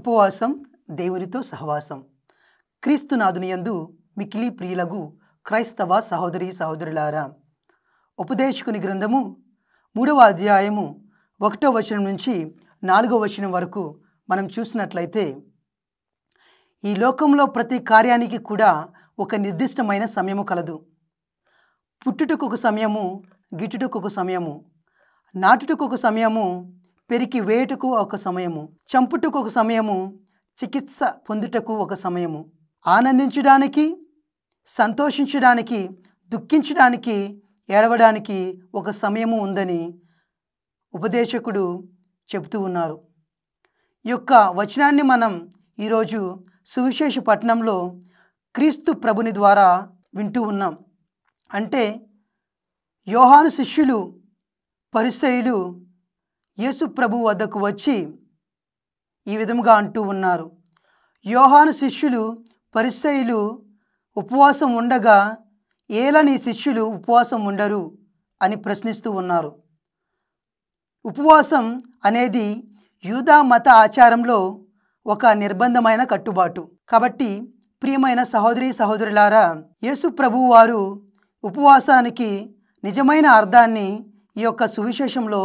ఉపవాసం దేవునితో సహవాసం. క్రీస్తునాథునియందు మిక్కిలి ప్రియులగు క్రైస్తవ సహోదరి సహోదరులారా, ఉపదేశకుని గ్రంథము 3వ అధ్యాయము 1వ వచనం నుంచి 4వ వచనం వరకు మనం చూసినట్లయితే, ఈ లోకంలో ప్రతి కార్యానికి కూడా ఒక నిర్దిష్టమైన సమయము కలదు. పుట్టుటకు ఒక సమయము, గిట్టుటకు ఒక సమయము, నాటుటకు ఒక సమయము, పెరికి వేటుకు ఒక సమయము, చంపుటకు ఒక సమయము, చికిత్స పొందుటకు ఒక సమయము, ఆనందించడానికి, సంతోషించడానికి, దుఃఖించడానికి, ఏడవడానికి ఒక సమయము ఉందని ఉపదేశకుడు చెబుతూ ఉన్నారు. ఈ యొక్క వచనాన్ని మనం ఈరోజు సువిశేష పట్టణంలో క్రీస్తు ప్రభుని ద్వారా వింటూ ఉన్నాం. అంటే యోహాను శిష్యులు, పరిసయ్యులు యేసు ప్రభు వద్దకు వచ్చి ఈ విధముగా అంటూ ఉన్నారు. యోహాను శిష్యులు, పరిసయ్యులు ఉపవాసం ఉండగా ఏలా నీ శిష్యులు ఉపవాసం ఉండరు అని ప్రశ్నిస్తూ ఉన్నారు. ఉపవాసం అనేది యూదా మత ఆచారంలో ఒక నిర్బంధమైన కట్టుబాటు. కాబట్టి ప్రియమైన సహోదరి సహోదరులారా, యేసు ప్రభువు వారు ఉపవాసానికి నిజమైన అర్థాన్ని ఈ యొక్క సువిశేషంలో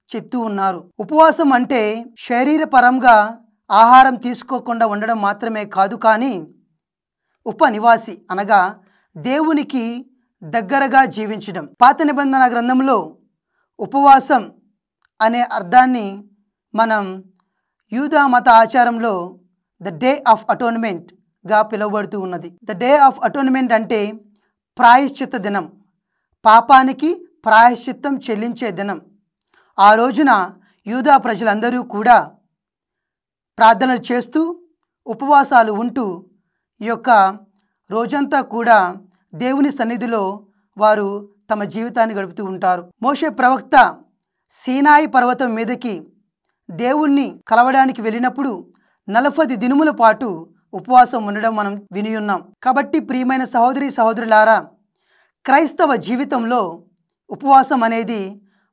చెప్తూ ఉన్నారు. ఉపవాసం అంటే శరీరపరంగా ఆహారం తీసుకోకుండా ఉండడం మాత్రమే కాదు, కానీ ఉపనివాసి అనగా దేవునికి దగ్గరగా జీవించడం. పాత నిబంధన గ్రంథంలో ఉపవాసం అనే అర్థాన్ని మనం యూదా మత ఆచారంలో ద డే ఆఫ్ అటోన్మెంట్గా పిలువబడుతూ ఉన్నది. ద డే ఆఫ్ అటోన్మెంట్ అంటే ప్రాయశ్చిత్త దినం, పాపానికి ప్రాయశ్చిత్తం చెల్లించే దినం. ఆ రోజున యూదా ప్రజలందరూ కూడా ప్రార్థనలు చేస్తూ ఉపవాసాలు ఉంటూ ఈ యొక్క రోజంతా కూడా దేవుని సన్నిధిలో వారు తమ జీవితాన్ని గడుపుతూ ఉంటారు. మోషే ప్రవక్త సీనాయి పర్వతం మీదకి దేవుణ్ణి కలవడానికి వెళ్ళినప్పుడు 40 దినముల పాటు ఉపవాసం ఉండడం మనం విని ఉన్నాం. కాబట్టి ప్రియమైన సహోదరి సహోదరులారా, క్రైస్తవ జీవితంలో ఉపవాసం అనేది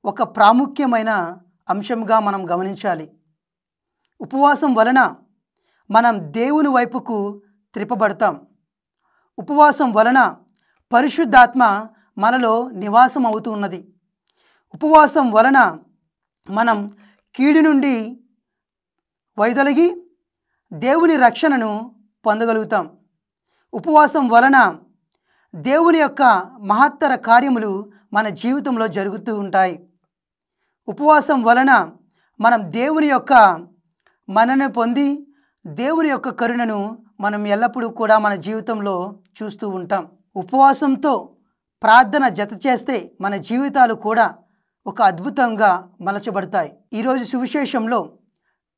ఒక ప్రాముఖ్యమైన అంశంగా మనం గమనించాలి. ఉపవాసం వలన మనం దేవుని వైపుకు త్రిప్పబడతాం. ఉపవాసం వలన పరిశుద్ధాత్మ మనలో నివాసం అవుతూ ఉన్నది. ఉపవాసం వలన మనం కీడు నుండి వైదొలగి దేవుని రక్షణను పొందగలుగుతాం. ఉపవాసం వలన దేవుని యొక్క మహత్తర కార్యములు మన జీవితంలో జరుగుతూ ఉంటాయి. ఉపవాసం వలన మనం దేవుని యొక్క మనను పొంది దేవుని యొక్క కరుణను మనం ఎల్లప్పుడూ కూడా మన జీవితంలో చూస్తూ ఉంటాం. ఉపవాసంతో ప్రార్థన జత చేస్తే మన జీవితాలు కూడా ఒక అద్భుతంగా మలచబడతాయి. ఈరోజు సువిశేషంలో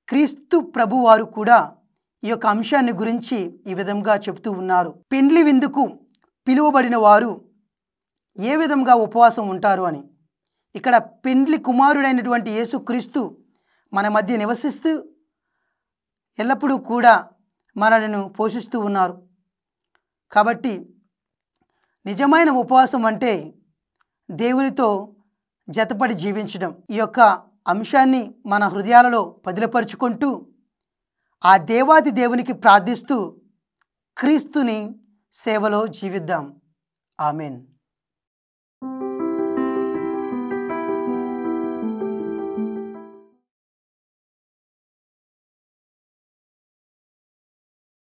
క్రీస్తు ప్రభువారు కూడా ఈ యొక్క అంశాన్ని గురించి ఈ విధంగా చెప్తూ ఉన్నారు. పెండ్లి విందుకు పిలువబడిన వారు ఏ విధంగా ఉపవాసం ఉంటారు అని. ఇక్కడ పెండ్లి కుమారుడైనటువంటి యేసుక్రీస్తు మన మధ్య నివసిస్తూ ఎల్లప్పుడూ కూడా మనలను పోషిస్తూ ఉన్నారు. కాబట్టి నిజమైన ఉపవాసం అంటే దేవునితో జతపడి జీవించడం. ఈ యొక్క అంశాన్ని మన హృదయాలలో పదిలపరుచుకుంటూ ఆ దేవాది దేవునికి ప్రార్థిస్తూ క్రీస్తుని సేవలో జీవిద్దాం. ఆమెన్.